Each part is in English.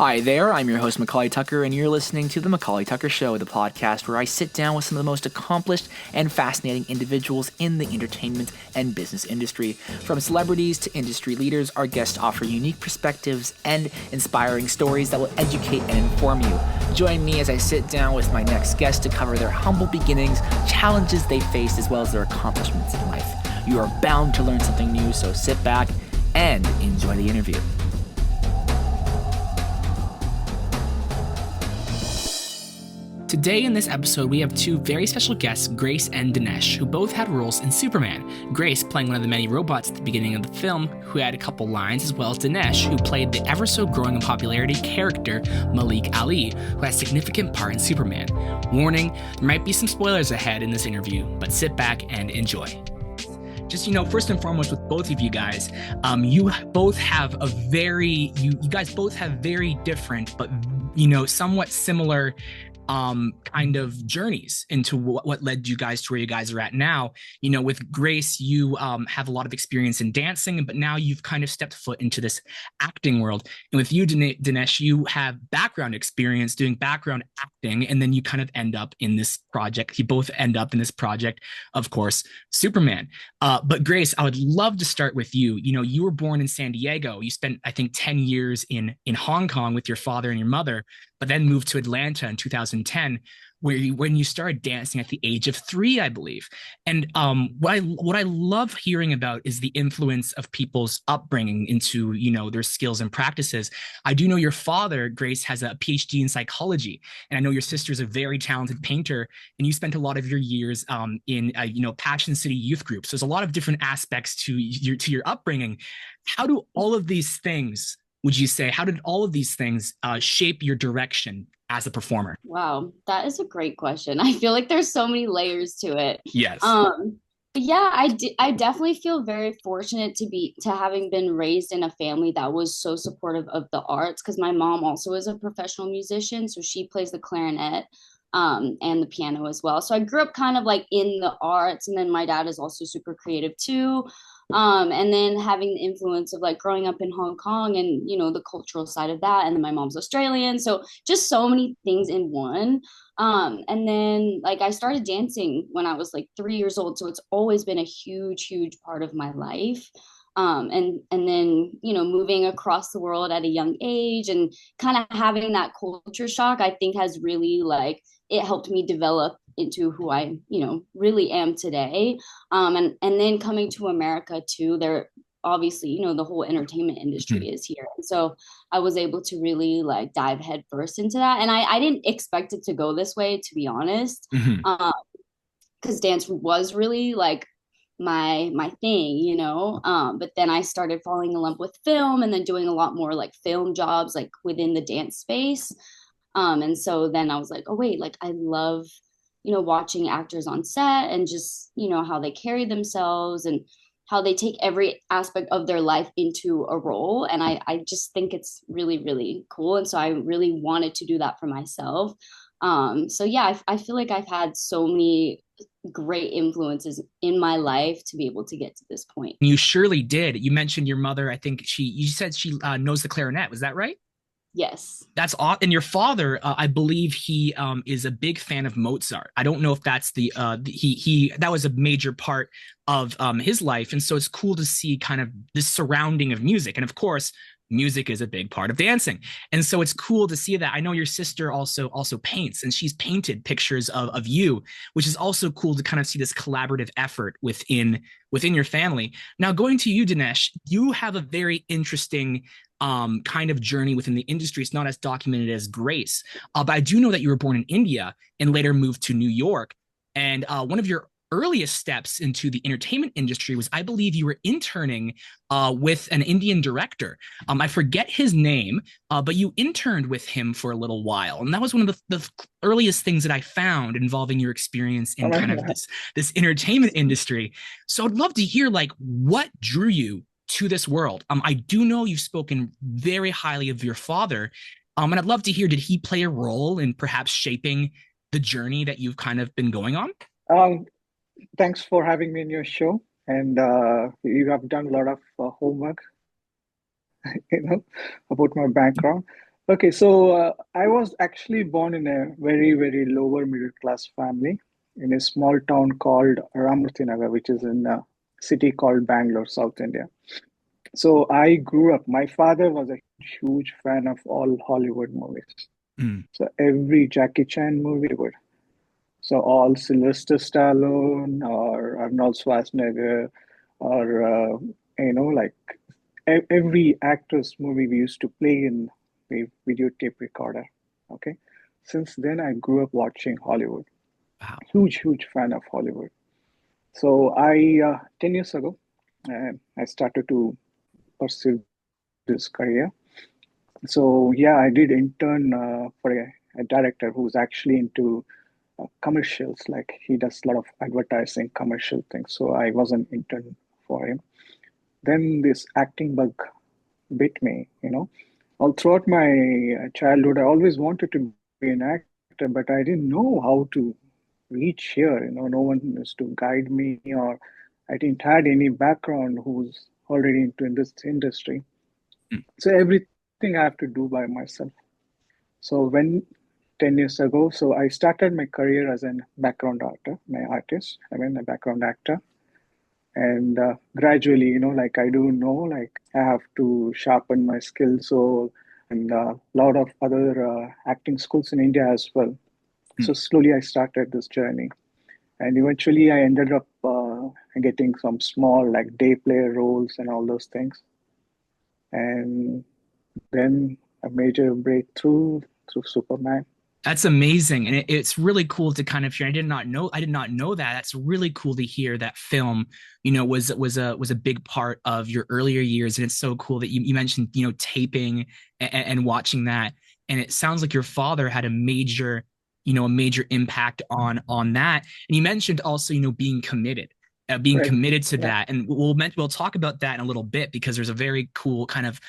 Hi there, I'm your host, McAuley Tucker, and you're listening to The McAuley Tucker Show, the podcast where I sit down with some of the most accomplished and fascinating individuals in the entertainment and business industry. From celebrities to industry leaders, our guests offer unique perspectives and inspiring stories that will educate and inform you. Join me as I sit down with my next guest to cover their humble beginnings, challenges they faced, as well as their accomplishments in life. You are bound to learn something new, so sit back and enjoy the interview. Today in this episode, we have two very special guests, Grace and Dinesh, who both had roles in Superman. Grace playing one of the many robots at the beginning of the film, who had a couple lines, as well as Dinesh, who played the ever-so-growing in popularity character Malik Ali, who has a significant part in Superman. Warning, there might be some spoilers ahead in this interview, but sit back and enjoy. Just, first and foremost with both of you guys, you both have you guys both have very different, but, somewhat similar kind of journeys into what led you guys to where you guys are at now. With Grace, you have a lot of experience in dancing, but now you've kind of stepped foot into this acting world. And with you, Dinesh, you have background experience doing background acting, and then you kind of end up in this project. You both end up in this project, of course, Superman. But Grace, I would love to start with you. You were born in San Diego. You spent, I think, 10 years in Hong Kong with your father and your mother, but then moved to Atlanta in 2010, when you started dancing at the age of 3, I believe. And what I love hearing about is the influence of people's upbringing into, their skills and practices. I do know your father, Grace, has a PhD in psychology, and I know your sister's a very talented painter, and you spent a lot of your years in Passion City youth groups. So there's a lot of different aspects to your upbringing. How do all of these things, would you say, how did all of these things shape your direction as a performer? Wow, that is a great question. I feel like there's so many layers to it. Yes. But yeah, I definitely feel very fortunate to having been raised in a family that was so supportive of the arts, because my mom also is a professional musician, so she plays the clarinet and the piano as well. So I grew up kind of like in the arts, and then my dad is also super creative too. And then having the influence of like growing up in Hong Kong and the cultural side of that, and then my mom's Australian, so just so many things in one. And then like I started dancing when I was like 3 years old, so it's always been a huge part of my life. And then moving across the world at a young age and kind of having that culture shock, I think has really like it helped me develop into who I really am today. And then coming to America too, there obviously the whole entertainment industry Mhm. is here, and so I was able to really like dive headfirst into that, and I didn't expect it to go this way, to be honest. Mhm. Because dance was really like my thing, but then I started falling in love with film, and then doing a lot more like film jobs like within the dance space. And so then I was like, oh wait, like I love watching actors on set, and just how they carry themselves, and how they take every aspect of their life into a role. And I just think it's really cool, and so I really wanted to do that for myself. So yeah, I feel like I've had so many great influences in my life to be able to get to this point. You surely did. You mentioned your mother. I think you said she knows the clarinet. Was that right? Yes. That's awesome. And your father, I believe he is a big fan of Mozart. I don't know if that's he that was a major part of his life, and so it's cool to see kind of this surrounding of music. And of course, music is a big part of dancing, and so it's cool to see that. I know your sister also paints, and she's painted pictures of you, which is also cool to kind of see this collaborative effort within your family. Now, going to you, Dinesh, you have a very interesting kind of journey within the industry. It's not as documented as Grace, but I do know that you were born in India and later moved to New York. And one of your earliest steps into the entertainment industry was, I believe, you were interning with an Indian director. I forget his name, but you interned with him for a little while, and that was one of the earliest things that I found involving your experience in kind of this entertainment industry. So I'd love to hear like what drew you to this world. I do know you've spoken very highly of your father, and I'd love to hear, did he play a role in perhaps shaping the journey that you've kind of been going on? Um, Thanks for having me in your show, and you have done a lot of homework, you know, about my background. Okay, so I was actually born in a very, very lower middle class family in a small town called Nagar, which is in a city called Bangalore, South India. So I grew up, my father was a huge fan of all Hollywood movies. Mm. So every Jackie Chan movie would. So all Sylvester Stallone or Arnold Schwarzenegger or, like every actor's movie we used to play in the videotape recorder. Okay. Since then, I grew up watching Hollywood. Wow. Huge, huge fan of Hollywood. So 10 years ago, I started to pursue this career. So yeah, I did intern for a director who's actually into commercials. Like he does a lot of advertising, commercial things. So I was an intern for him. Then this acting bug bit me. All throughout my childhood, I always wanted to be an actor, but I didn't know how to reach here. No one used to guide me, or I didn't had any background who's already into this industry. Mm. So everything I have to do by myself. So when 10 years ago, so I started my career as a background artist, a background actor. And gradually, like I do know, like I have to sharpen my skills. So, and a lot of other acting schools in India as well. Mm. So slowly I started this journey. And eventually I ended up getting some small, like day player roles and all those things. And then a major breakthrough through Superman. That's amazing, and it's really cool to kind of hear. I did not know that. That's really cool to hear that film, was a big part of your earlier years, and it's so cool that you mentioned, taping and watching that, and it sounds like your father had a major impact on that, and you mentioned also, being committed. Being Right. committed to Yeah. that, and we'll talk about that in a little bit because there's a very cool kind of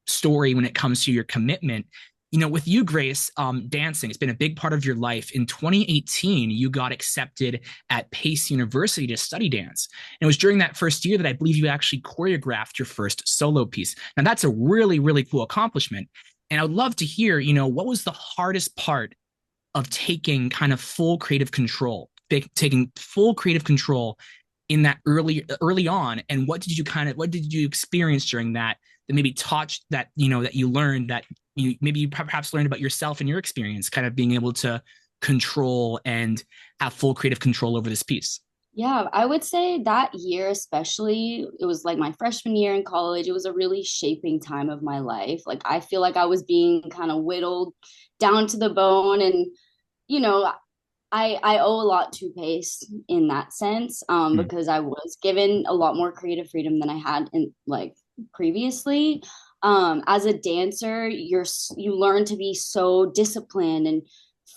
story when it comes to your commitment. With you, Grace, dancing, it's been a big part of your life. In 2018, you got accepted at Pace University to study dance. And it was during that first year that I believe you actually choreographed your first solo piece. Now, that's a really, really cool accomplishment. And I would love to hear, what was the hardest part of taking kind of full creative control, taking full creative control in that early on, and what did you experience during that maybe taught that you learned that maybe you perhaps learned about yourself and your experience, kind of being able to control and have full creative control over this piece? Yeah, I would say that year, especially, it was like my freshman year in college. It was a really shaping time of my life. Like, I feel like I was being kind of whittled down to the bone. And, you know, I owe a lot to Pace in that sense, Mm. because I was given a lot more creative freedom than I had in like previously. As a dancer, you learn to be so disciplined and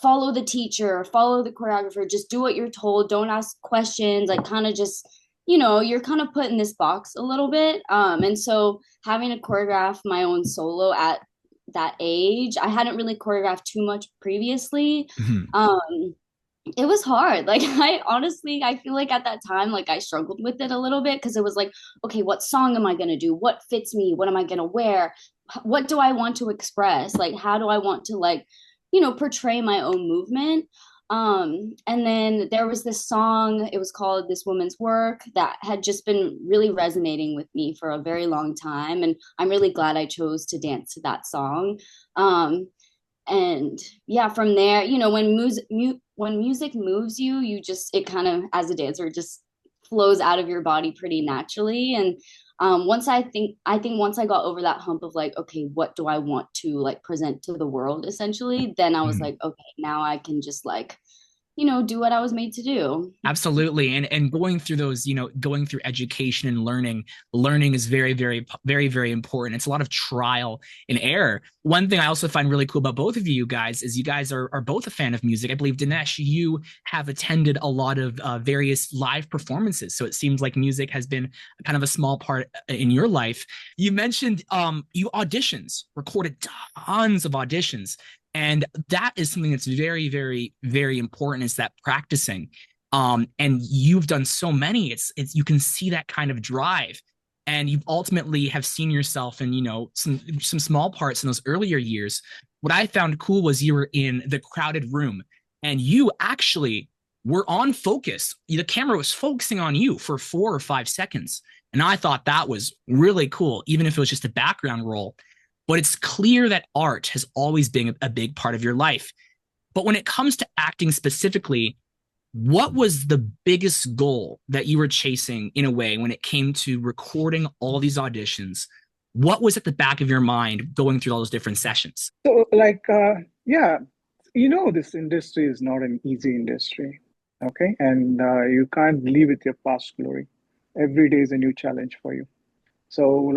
follow the teacher, follow the choreographer, just do what you're told, don't ask questions, like kind of just you're kind of put in this box a little bit. And so having to choreograph my own solo at that age, I hadn't really choreographed too much previously. Mhm. Um, it was hard. Like I feel like at that time, like I struggled with it a little bit because it was like, okay, what song am I gonna do? What fits me? What am I gonna wear? What do I want to express? Like, how do I want to portray my own movement? And then there was this song, it was called This Woman's Work, that had just been really resonating with me for a very long time. And I'm really glad I chose to dance to that song. And yeah, from there, when music moves you, it kind of, as a dancer, just flows out of your body pretty naturally. And once I think once I got over that hump of like, okay, what do I want to like present to the world essentially, then I was Mhm. like, okay, now I can just like do what I was made to do. Absolutely. And going through those, going through education and learning is very, very, very, very important. It's a lot of trial and error. One thing I also find really cool about both of you guys is you guys are both a fan of music. I believe, Dinesh, you have attended a lot of various live performances. So it seems like music has been kind of a small part in your life. You mentioned you recorded tons of auditions. And that is something that's very, very, very important, is that practicing. And you've done so many. It's you can see that kind of drive. and you ultimately have seen yourself in, some small parts in those earlier years. What I found cool was you were in the crowded room and you actually were on focus. The camera was focusing on you for 4 or 5 seconds. And I thought that was really cool, even if it was just a background role. But it's clear that art has always been a big part of your life. But when it comes to acting specifically, what was the biggest goal that you were chasing in a way when it came to recording all these auditions? What was at the back of your mind going through all those different sessions? So, yeah, this industry is not an easy industry, okay? And you can't live with your past glory. Every day is a new challenge for you. So,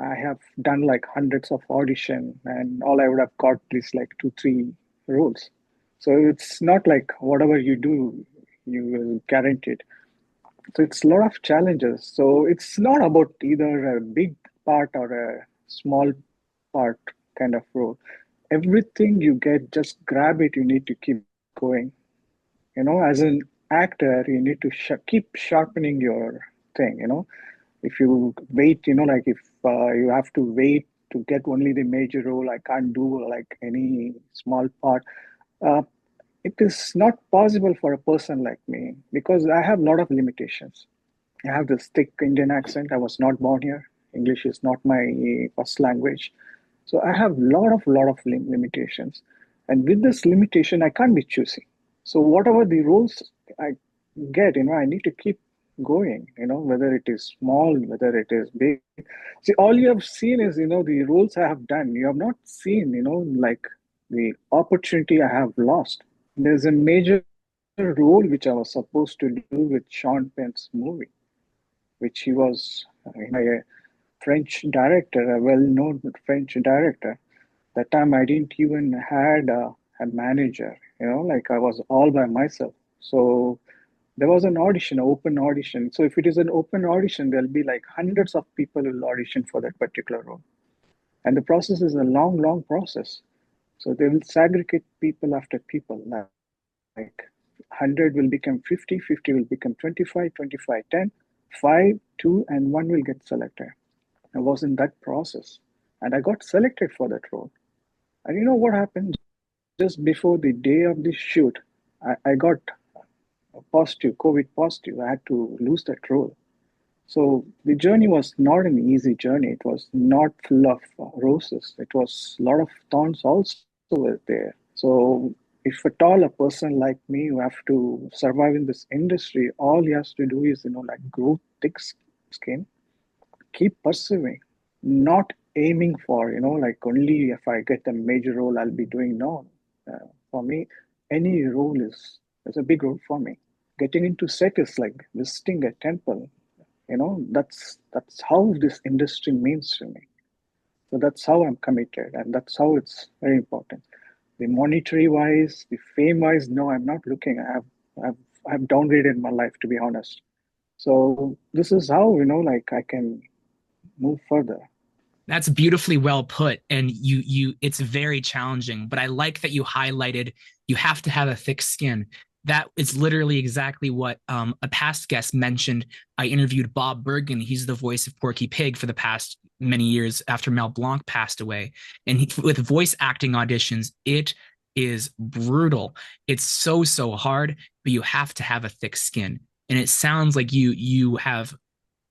I have done like hundreds of audition, and all I would have got is like 2, 3 roles. So it's not like whatever you do, you will guarantee it. So it's a lot of challenges. So it's not about either a big part or a small part kind of role. Everything you get, just grab it. You need to keep going. As an actor, you need to keep sharpening your thing. If you wait, if you have to wait to get only the major role, I can't do like any small part. Uh, it is not possible for a person like me because I have a lot of limitations. I have this thick Indian accent. I was not born here. English is not my first language. So I have lot of limitations. And with this limitation, I can't be choosy. So whatever the roles I get, I need to keep going, whether it is small, whether it is big. See, all you have seen is, the roles I have done. You have not seen, like the opportunity I have lost. There's a major role which I was supposed to do with Sean Penn's movie, which he was a French director, a well-known French director. That time I didn't even had a manager, like I was all by myself. So there was an audition, an open audition. So if it is an open audition, there'll be like hundreds of people will audition for that particular role. And the process is a long process. So they will segregate people after people. Like 100 will become 50, 50 will become 25, 25, 10, 5, 2, and 1 will get selected. I was in that process. And I got selected for that role. And you know what happened? Just before the day of the shoot, I got positive, COVID positive. I had to lose that role. So the journey was not an easy journey. It was not full of roses. It was a lot of thorns also were there. So if at all a person like me who have to survive in this industry, all he has to do is, grow thick skin, keep pursuing, not aiming for, only if I get a major role, I'll be doing. No. For me, any role is a big role for me. Getting into set is like visiting a temple. That's how this industry means to me. So that's how I'm committed, and that's how it's very important. The monetary wise, the fame wise, no, I'm not looking. I've downgraded my life, to be honest. So this is how I can move further. That's beautifully well put. And it's very challenging, but I like that you highlighted you have to have a thick skin. That is literally exactly what a past guest mentioned. I interviewed Bob Bergen. He's the voice of Porky Pig for the past many years after Mel Blanc passed away. And with voice acting auditions, it is brutal. It's so hard, but you have to have a thick skin. And it sounds like you have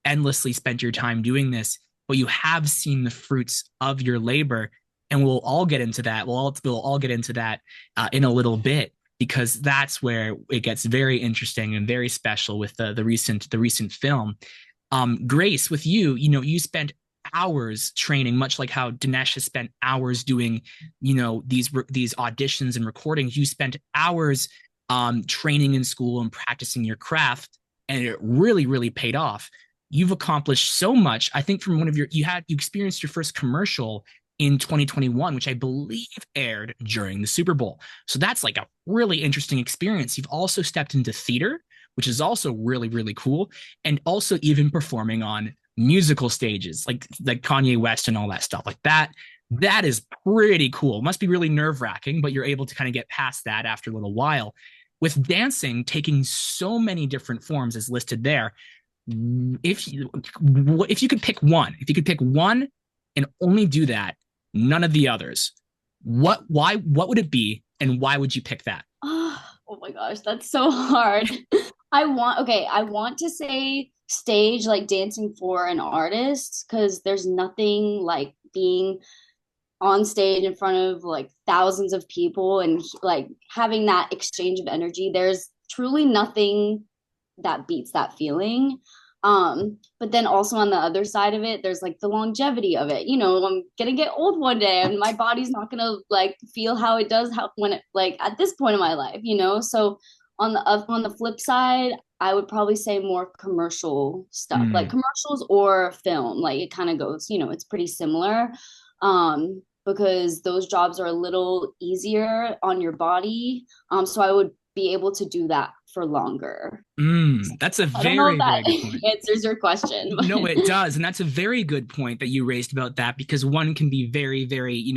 endlessly spent your time doing this, but you have seen the fruits of your labor. And we'll all get into that. We'll all get into that in a little bit, because that's where it gets very interesting and very special with the recent film. Grace, with you, you spent hours training, much like how Dinesh has spent hours doing, these auditions and recordings. You spent hours training in school and practicing your craft, and it really paid off. You've accomplished so much. I think from you experienced your first commercial in 2021, which I believe aired during the Super Bowl. So that's like a really interesting experience. You've also stepped into theater, which is also really cool, and also even performing on musical stages like Kanye West and all that stuff like that. That is pretty cool. It must be really nerve-wracking, but you're able to kind of get past that after a little while. With dancing taking so many different forms as listed there, if you could pick one, if you could pick one and only do that, none of the others, what would it be, and why would you pick that? Oh my gosh, that's so hard. I want to say stage, like dancing for an artist, because there's nothing like being on stage in front of like thousands of people and like having that exchange of energy. There's truly nothing that beats that feeling. But then also on the other side of it, there's like the longevity of it. I'm gonna get old one day and my body's not gonna like feel how it does how when it like at this point in my life. So on the flip side, I would probably say more commercial stuff, like Mm, commercials or film. Like it kind of goes, it's pretty similar. Because those jobs are a little easier on your body. So I would be able to do that for longer. that's a I don't know if very, that very good point. answers your question, but No, it does. And that's a very good point that you raised about that, because one can be very, very,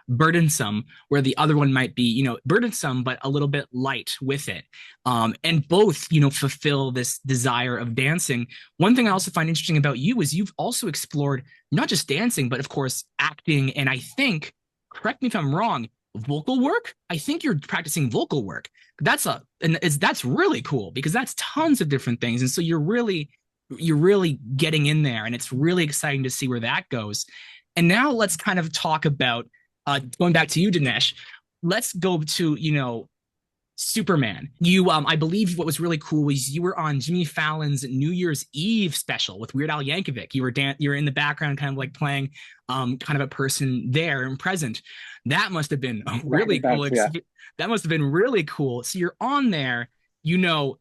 burdensome, where the other one might be, burdensome, but a little bit light with it. And both, fulfill this desire of dancing. One thing I also find interesting about you is you've also explored not just dancing, but of course, acting. And I think, correct me if I'm wrong, vocal work. I think you're practicing vocal work. That's really cool, because that's tons of different things. And so you're really getting in there, and it's really exciting to see where that goes. And now let's kind of talk about going back to you, Dinesh. Let's go to Superman. I believe what was really cool was you were on Jimmy Fallon's New Year's Eve special with Weird Al Yankovic. You were in the background, kind of like playing kind of a person there and present. That must have been a really cool. Yeah. That must have been really cool. So you're on there, you know,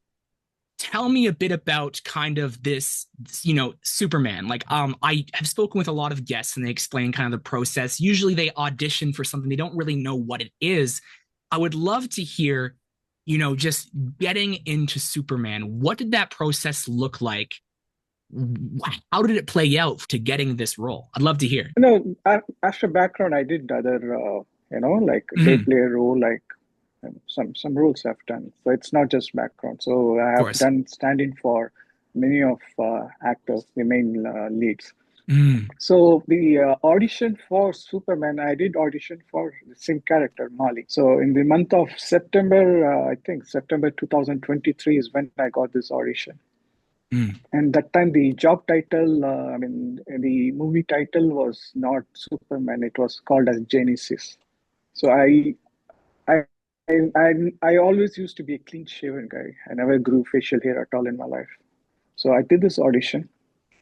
tell me a bit about kind of this, Superman. Like, I have spoken with a lot of guests, and they explain kind of the process. Usually they audition for something, they don't really know what it is. I would love to hear, just getting into Superman. What did that process look like? How did it play out to getting this role? I'd love to hear. After background, I did other, like day Mhm. play role, like some roles I've done. So it's not just background. So I Of have course. done stand-in for many of actors, the main leads. Mm, So the audition for Superman, I did audition for the same character, Mali. So in the month of September, I think September 2023 is when I got this audition. mm, And that time, the job title, the movie title was not Superman. It was called as Genesis. So I, I always used to be a clean-shaven guy. I never grew facial hair at all in my life. So I did this audition,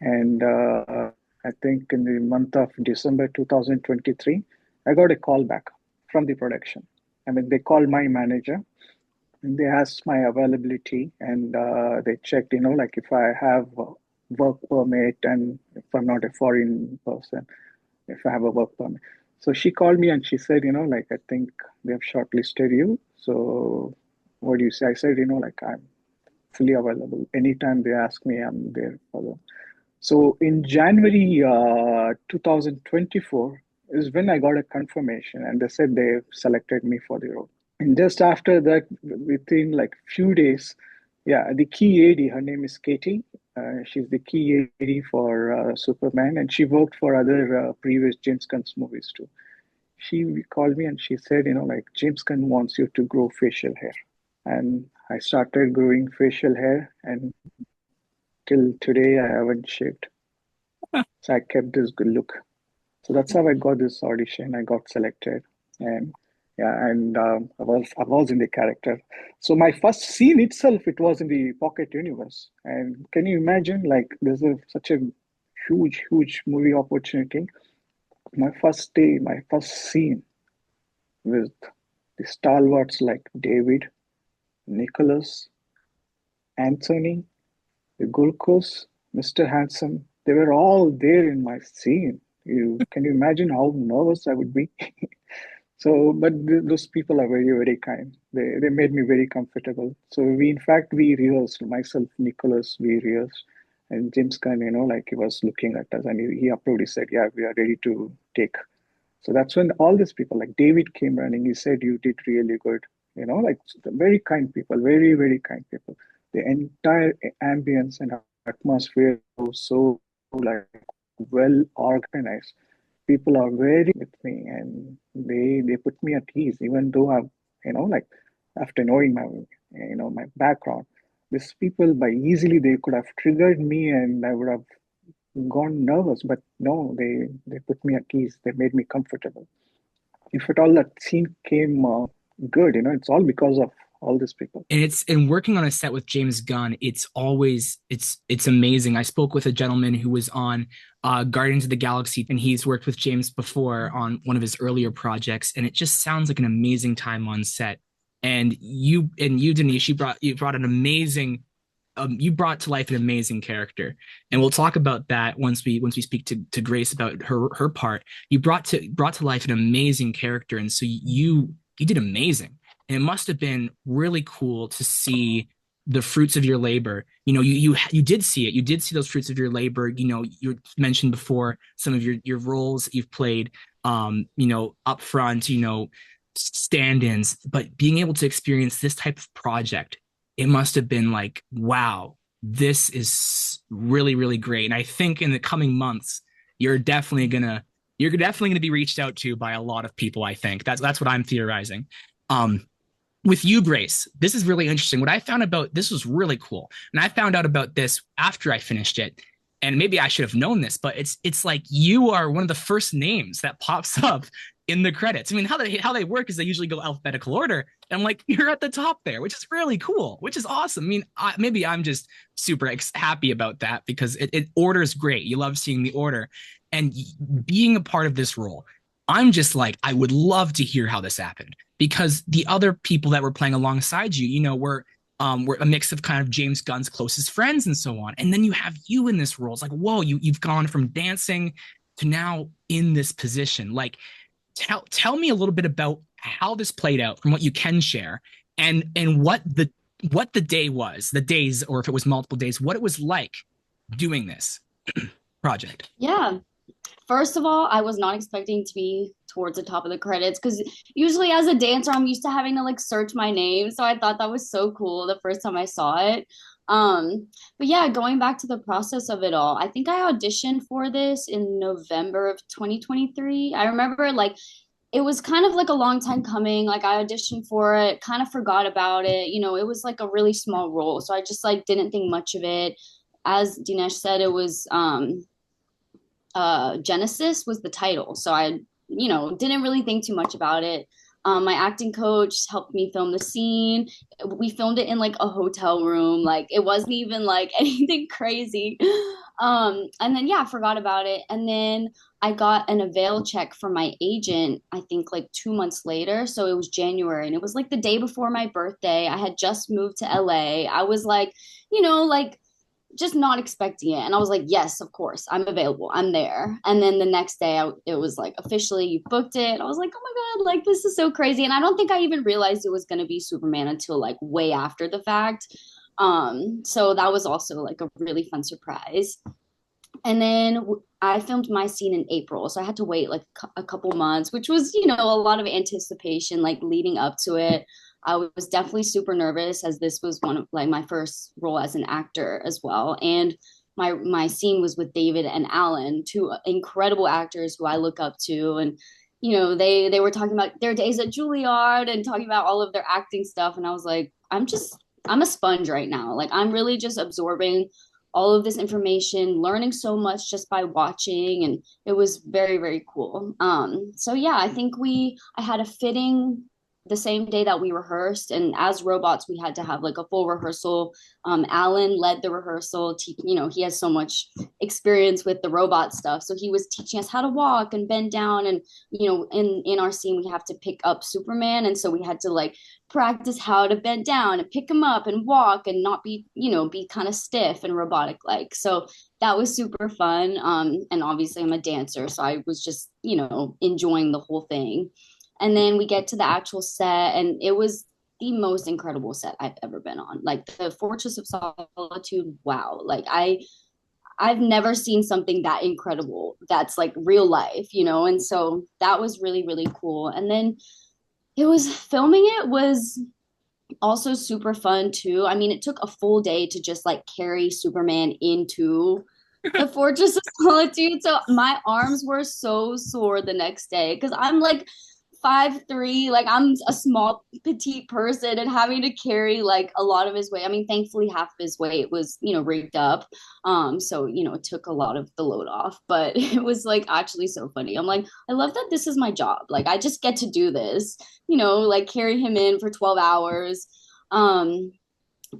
and I think in the month of December 2023, I got a call back from the production. I mean, they called my manager, and they asked my availability, and they checked, like if I have a work permit and if I'm not a foreign person, if I have a work permit. So she called me and she said, like, I think they have shortlisted you. So what do you say? I said, like, I'm fully available. Anytime they ask me, I'm there for them. So in January 2024 is when I got a confirmation, and they said they selected me for the role. And just after that, within like few days, yeah, the key AD, her name is Katie. She's the key AD for Superman, and she worked for other previous James Gunn's movies too. She called me and she said, like James Gunn wants you to grow facial hair. And I started growing facial hair, and till today I haven't shaved. So I kept this good look. So that's how I got this audition. I got selected, and yeah, and I was in the character. So my first scene itself, it was in the Pocket Universe. And can you imagine? Like, there's such a huge movie opportunity. My first day, my first scene with the stalwarts like David, Nicholas, Anthony, the Gulkos, Mr. Handsome. They were all there in my scene. Can you imagine how nervous I would be? So, but those people are very kind. They made me very comfortable. So in fact, we rehearsed. Myself, Nicholas, we rehearsed, and James Gunn, like he was looking at us, and he approved. He said, "Yeah, we are ready to take." So that's when all these people, like David, came running. He said, "You did really good." Like very kind people, very kind people. The entire ambience and atmosphere was so like well organized. People are very with me, and they put me at ease, even though I've like after knowing my my background, these people by easily they could have triggered me, and I would have gone nervous. But no, they put me at ease. They made me comfortable. If at all that scene came good, it's all because of all these people. And it's and working on a set with James Gunn, it's amazing. I spoke with a gentleman who was on Guardians of the Galaxy, and he's worked with James before on one of his earlier projects, and it just sounds like an amazing time on set. And you Dinesh, you brought an amazing you brought to life an amazing character, and we'll talk about that once we speak to Grace about her part. You brought to life an amazing character, and so you did amazing. And it must have been really cool to see the fruits of your labor. You did see it. You did see those fruits of your labor. You mentioned before some of your roles that you've played. Up front. Stand-ins, but being able to experience this type of project, it must have been like, wow, this is really, really great. And I think in the coming months, you're definitely gonna be reached out to by a lot of people. I think that's what I'm theorizing. Um, with you, Grace, this is really interesting. What I found about this was really cool, and I found out about this after I finished it. And maybe I should have known this, but it's like you are one of the first names that pops up in the credits. I mean, how they work is they usually go alphabetical order, and I'm like, you're at the top there, which is really cool, which is awesome. I mean, maybe I'm just super happy about that because it order's great. You love seeing the order, and being a part of this role. I'm just like, I would love to hear how this happened because the other people that were playing alongside you, were a mix of kind of James Gunn's closest friends and so on. And then you have you in this role. It's like, whoa, you've gone from dancing to now in this position. Like, tell me a little bit about how this played out from what you can share, and what the day was, the days, or if it was multiple days, what it was like doing this project. Yeah. First of all, I was not expecting to be towards the top of the credits because usually as a dancer, I'm used to having to like search my name. So I thought that was so cool the first time I saw it. But yeah, going back to the process of it all, I think I auditioned for this in November of 2023. I remember like it was kind of like a long time coming. Like I auditioned for it, kind of forgot about it. It was like a really small role. So I just like didn't think much of it. As Dinesh said, it was Genesis was the title. So I, didn't really think too much about it. My acting coach helped me film the scene. We filmed it in like a hotel room. Like it wasn't even like anything crazy. And then yeah, I forgot about it. And then I got an avail check from my agent, I think like 2 months later. So it was January and it was like the day before my birthday. I had just moved to LA. I was like, like just not expecting it. And I was like, yes, of course, I'm available. I'm there. And then the next day, it was like, officially, you booked it. I was like, oh my God, like, this is so crazy. And I don't think I even realized it was going to be Superman until like way after the fact. So that was also like a really fun surprise. And then I filmed my scene in April. So I had to wait like a couple months, which was, a lot of anticipation, like leading up to it. I was definitely super nervous as this was one of like my first role as an actor as well. And my scene was with David and Alan, two incredible actors who I look up to. And, they were talking about their days at Juilliard and talking about all of their acting stuff. And I was like, I'm a sponge right now. Like I'm really just absorbing all of this information, learning so much just by watching. And it was very, very cool. So yeah, I think I had a fitting the same day that we rehearsed, and as robots we had to have like a full rehearsal. Alan led the rehearsal. He has so much experience with the robot stuff, so he was teaching us how to walk and bend down. And in our scene we have to pick up Superman, and so we had to like practice how to bend down and pick him up and walk and not be be kind of stiff and robotic like. So that was super fun. And obviously I'm a dancer, so I was just enjoying the whole thing. And then we get to the actual set, and it was the most incredible set I've ever been on. Like the Fortress of Solitude, wow. Like I've never seen something that incredible that's like real life, and so that was really, really cool. And then filming it was Also super fun too. I mean, it took a full day to just like carry Superman into the Fortress of Solitude. So my arms were so sore the next day because I'm like 5'3", like I'm a small petite person and having to carry like a lot of his weight. I mean, thankfully half of his weight was, rigged up. So, it took a lot of the load off, but it was like actually so funny. I'm like, I love that this is my job. Like I just get to do this, like carry him in for 12 hours. Um,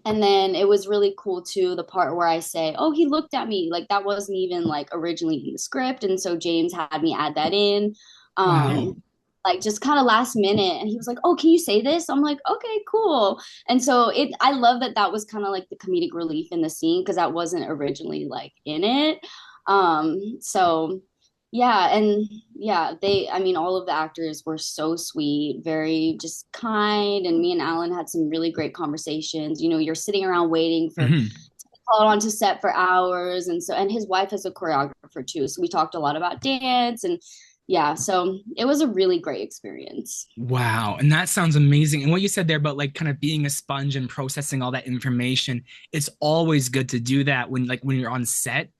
and then it was really cool too, the part where I say, "Oh, he looked at me." Like that wasn't even like originally in the script, and so James had me add that in. Wow. Like just kind of last minute, and he was like, "Oh, can you say this?" I'm like, "Okay, cool." And so I love that that was kind of like the comedic relief in the scene because that wasn't originally like in it. So yeah, and yeah, I mean, all of the actors were so sweet, very just kind. And me and Alan had some really great conversations. You're sitting around waiting for Mhm. called on to set for hours. And his wife is a choreographer too. So we talked a lot about dance and yeah, so it was a really great experience. Wow. And that sounds amazing. And what you said there about like kind of being a sponge and processing all that information, it's always good to do that when you're on set.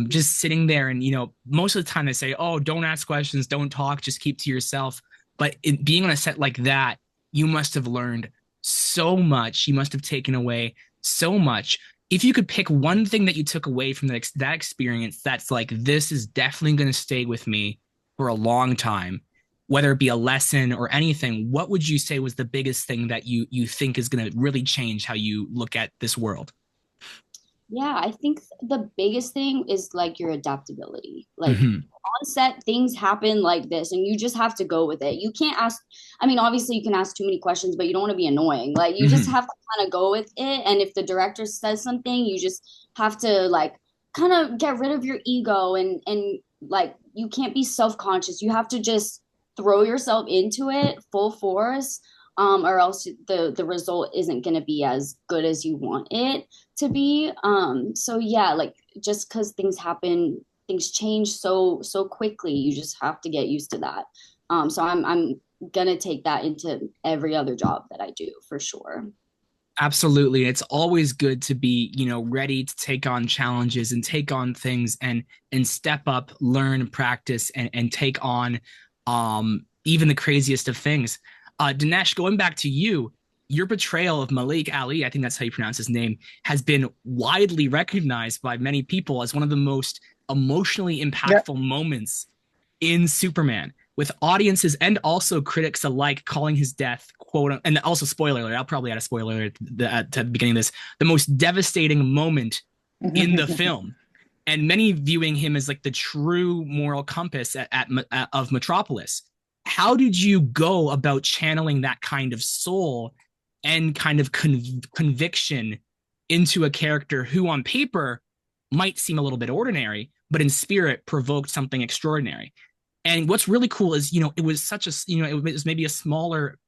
Just sitting there and most of the time they say, oh, don't ask questions, don't talk, just keep to yourself. But being on a set like that, you must have learned so much. You must have taken away so much. If you could pick one thing that you took away from that experience, that's like, this is definitely going to stay with me for a long time, whether it be a lesson or anything, what would you say was the biggest thing that you think is going to really change how you look at this world? Yeah, I think the biggest thing is like your adaptability. Like Mm-hmm. on set, things happen like this, and you just have to go with it. You can't ask, I mean, obviously, you can ask too many questions, but you don't want to be annoying. Like, you just Mm-hmm. have to kind of go with it. And if the director says something, you just have to like kind of get rid of your ego and like you can't be self-conscious. You have to just throw yourself into it full force. Or else the result isn't going to be as good as you want it to be. So yeah, like just because things happen, things change so quickly, you just have to get used to that. So I'm gonna take that into every other job that I do for sure. Absolutely. It's always good to be, ready to take on challenges and take on things and step up, learn, practice, and take on even the craziest of things. Dinesh, going back to you, your portrayal of Malik Ali, I think that's how you pronounce his name, has been widely recognized by many people as one of the most emotionally Yeah, impactful moments in Superman, with audiences and also critics alike calling his death, quote, and also spoiler alert, I'll probably add a spoiler alert at the beginning of this, the most devastating moment in the film. And many viewing him as like the true moral compass of Metropolis. How did you go about channeling that kind of soul and kind of conviction into a character who on paper might seem a little bit ordinary, but in spirit provoked something extraordinary? And what's really cool is, it was such a, it was maybe a smaller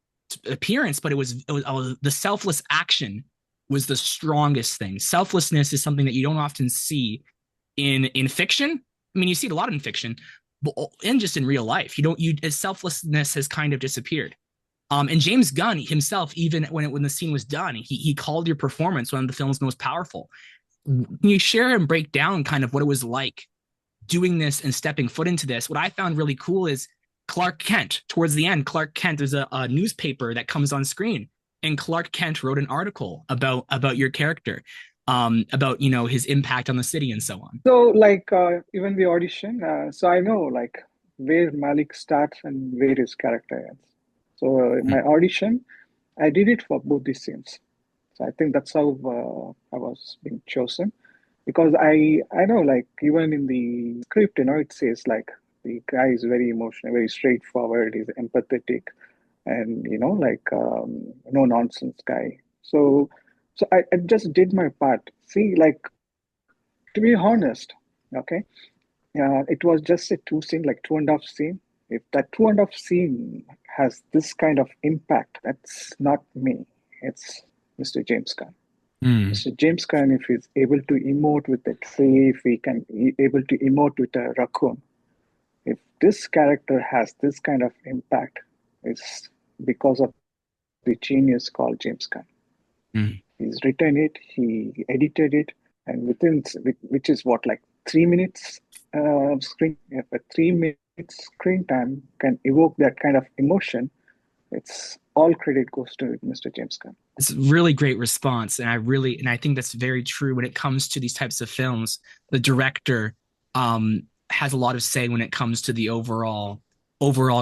appearance, but it was the selfless action was the strongest thing. Selflessness is something that you don't often see in fiction. I mean, you see it a lot in fiction, but and just in real life, selflessness has kind of disappeared. And James Gunn himself, even when the scene was done, he called your performance one of the film's most powerful. Can you share and break down kind of what it was like doing this and stepping foot into this? What I found really cool is Clark Kent. Towards the end, Clark Kent, there's a newspaper that comes on screen, and Clark Kent wrote an article about your character, about his impact on the city and so on. so like even the audition, so I know like where Malik starts and where his character ends. So my audition, I did it for both the scenes. So I think that's how I was being chosen because I know like even in the script, it says like the guy is very emotional, very straightforward, he's empathetic, and like no nonsense guy. So I just did my part. See, like to be honest, okay, it was just a two scene, like two and a half scene. If that two and a half scene has this kind of impact, that's not me. It's Mr. James Gunn. Mm. Mr. James Gunn, if he's able to emote with a tree, if he can able to emote with a raccoon, if this character has this kind of impact, it's because of the genius called James Gunn. Mm. He's written it, he edited it, and which is what, like 3 minutes screen. If a 3 minutes screen time can evoke that kind of emotion, it's all credit goes to Mr. James Gunn. It's a really great response, and I think that's very true when it comes to these types of films. The director has a lot of say when it comes to the overall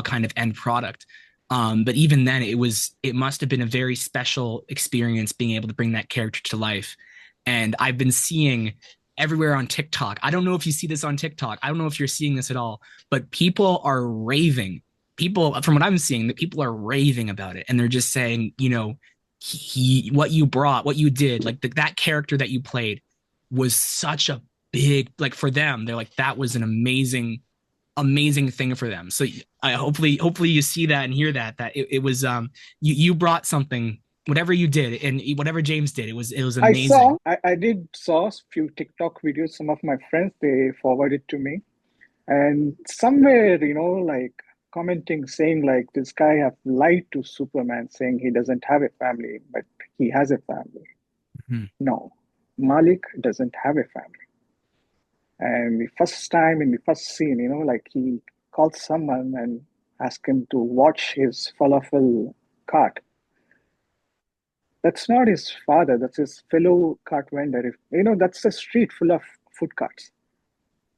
kind of end product. But even then, it must have been a very special experience being able to bring that character to life. And I've been seeing everywhere on TikTok. I don't know if you see this on TikTok. I don't know if you're seeing this at all, but people are raving. People, from what I'm seeing, that people are raving about it, and they're just saying, what you brought, what you did, like that character that you played was such a big, like for them, they're like that was an amazing thing for them. So I hopefully you see that and hear that it was you brought something, whatever you did and whatever James did, it was amazing. I did saw a few TikTok videos. Some of my friends, they forwarded to me, and somewhere, like commenting saying like this guy have lied to Superman saying he doesn't have a family, but he has a family. Mhm. No, Malik doesn't have a family. And the first time in the first scene, like he calls someone and asks him to watch his falafel cart. That's not his father, that's his fellow cart vendor. That's a street full of food carts.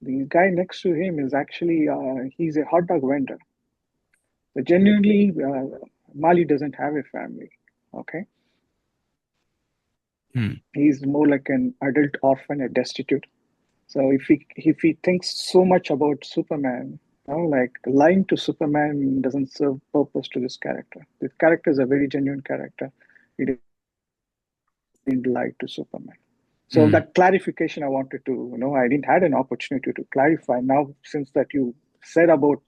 The guy next to him is actually, he's a hot dog vendor. So genuinely, Mali doesn't have a family. Okay. Hmm. He's more like an adult orphan, a destitute. So if he thinks so much about Superman, like lying to Superman doesn't serve purpose to this character. This character is a very genuine character. He didn't lie to Superman. So that clarification I wanted to, I didn't had an opportunity to clarify. Now, since that you said about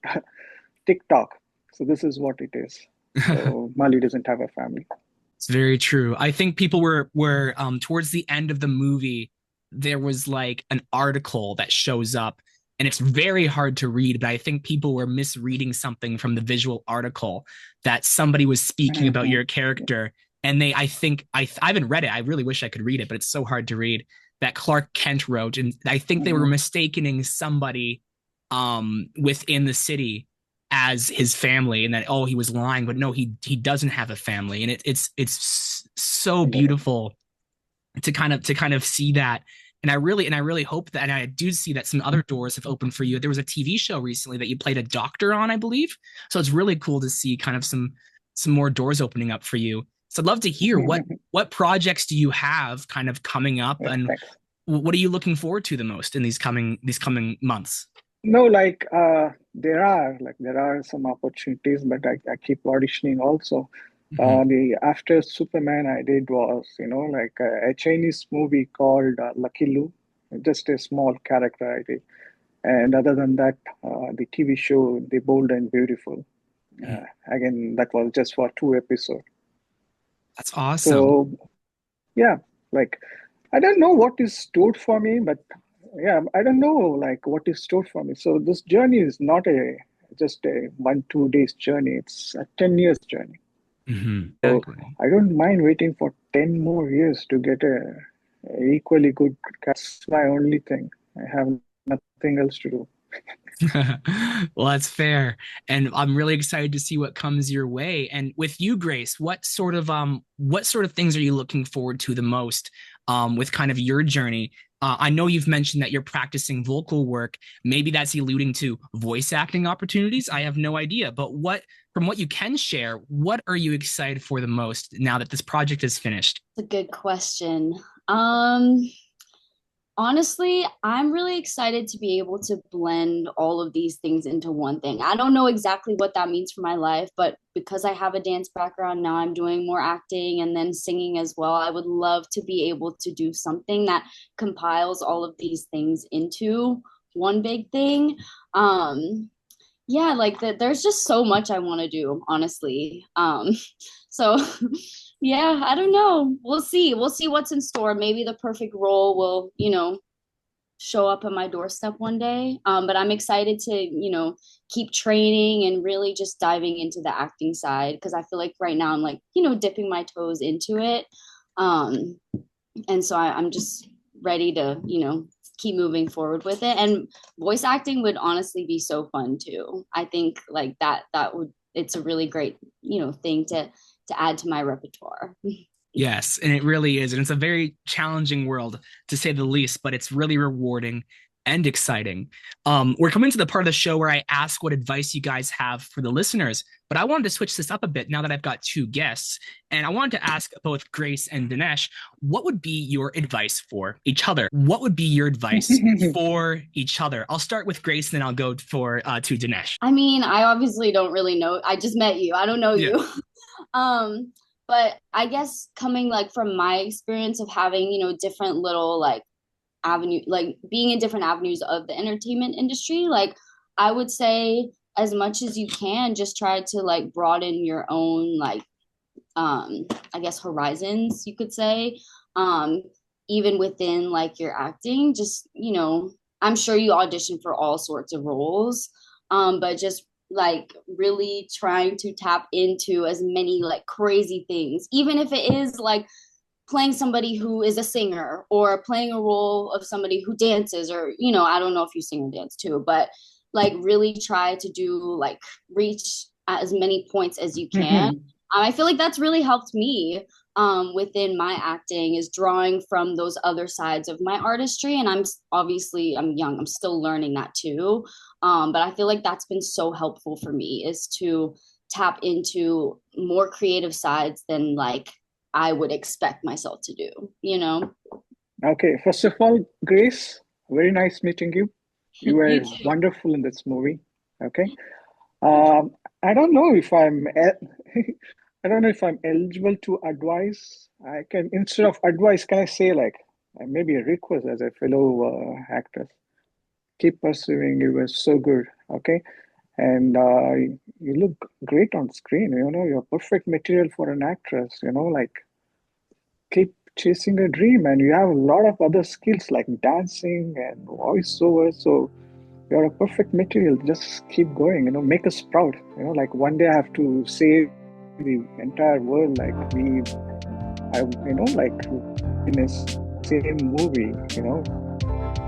TikTok, so this is what it is. So Mali doesn't have a family. It's very true. I think people were towards the end of the movie, there was like an article that shows up and it's very hard to read, but I think people were misreading something from the visual article that somebody was speaking about your character. And I haven't read it. I really wish I could read it, but it's so hard to read, that Clark Kent wrote. And I think they were mistaking somebody within the city as his family, and that he was lying, but no, he doesn't have a family. And it's so beautiful to kind of see that. And I really hope that, and I do see that some other doors have opened for you. There was a TV show recently that you played a doctor on, I believe. So it's really cool to see kind of some more doors opening up for you. So I'd love to hear what projects do you have kind of coming up, and what are you looking forward to the most in these coming months? No, like there are some opportunities, but I keep auditioning also. The after Superman I did was like a Chinese movie called Lucky Lu, just a small character I did, and other than that, the TV show The Bold and Beautiful. Again, that was just for 2 episodes. That's awesome. So yeah, like I don't know what is stored for me, but yeah, I don't know like what is stored for me. So this journey is not just a 1-2 days journey. It's a 10 years journey. So I don't mind waiting for 10 more years to get a equally good. That's my only thing. I have nothing else to do. Well, that's fair. And I'm really excited to see what comes your way. And with you, Grace, what sort of things are you looking forward to the most with kind of your journey? I know you've mentioned that you're practicing vocal work. Maybe that's alluding to voice acting opportunities. I have no idea. But from what you can share, what are you excited for the most now that this project is finished? That's a good question. Honestly, I'm really excited to be able to blend all of these things into one thing. I don't know exactly what that means for my life, but because I have a dance background, now I'm doing more acting and then singing as well. I would love to be able to do something that compiles all of these things into one big thing. Yeah, like there's just so much I want to do, honestly. So yeah, I don't know. We'll see. We'll see what's in store. Maybe the perfect role will, show up at my doorstep one day. But I'm excited to, keep training and really just diving into the acting side because I feel like right now I'm like, dipping my toes into it. Um, and so I'm just ready to, keep moving forward with it. And voice acting would honestly be so fun too. I think like that would it's a really great, thing to add to my repertoire. Yes, and it really is. And it's a very challenging world, to say the least, but it's really rewarding and exciting. We're coming to the part of the show where I ask what advice you guys have for the listeners, but I wanted to switch this up a bit now that I've got two guests. And I wanted to ask both Grace and Dinesh, what would be your advice for each other? What would be your advice for each other? I'll start with Grace, and then I'll go to Dinesh. I mean, I obviously don't really know. I just met you. I don't know Yeah. you. um, but I guess coming like from my experience of having, different little like avenue, like being in different avenues of the entertainment industry, like I would say as much as you can, just try to like broaden your own like I guess horizons, you could say. Um, even within like your acting, just, I'm sure you audition for all sorts of roles. But just like really trying to tap into as many like crazy things, even if it is like playing somebody who is a singer or playing a role of somebody who dances, or I don't know if you sing or dance too, but like really try to do like reach as many points as you can. I feel like that's really helped me within my acting, is drawing from those other sides of my artistry. And I'm young, I'm still learning that too. But I feel like that's been so helpful for me, is to tap into more creative sides than like I would expect myself to do. Okay, first of all, Grace, very nice meeting you. You were You too. wonderful in this movie. Okay. Um, I don't know if I don't know if I'm eligible to advise. I can, instead of advice, can I say like maybe a request as a fellow actor? Keep pursuing. You were so good. Okay, and you look great on screen. You're perfect material for an actress. Like keep chasing a dream, and you have a lot of other skills like dancing and voiceover. So you're a perfect material. Just keep going. Make us proud. Like one day I have to save the entire world. Like like in a same movie.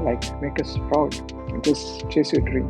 Like make us proud. Just chase your dream.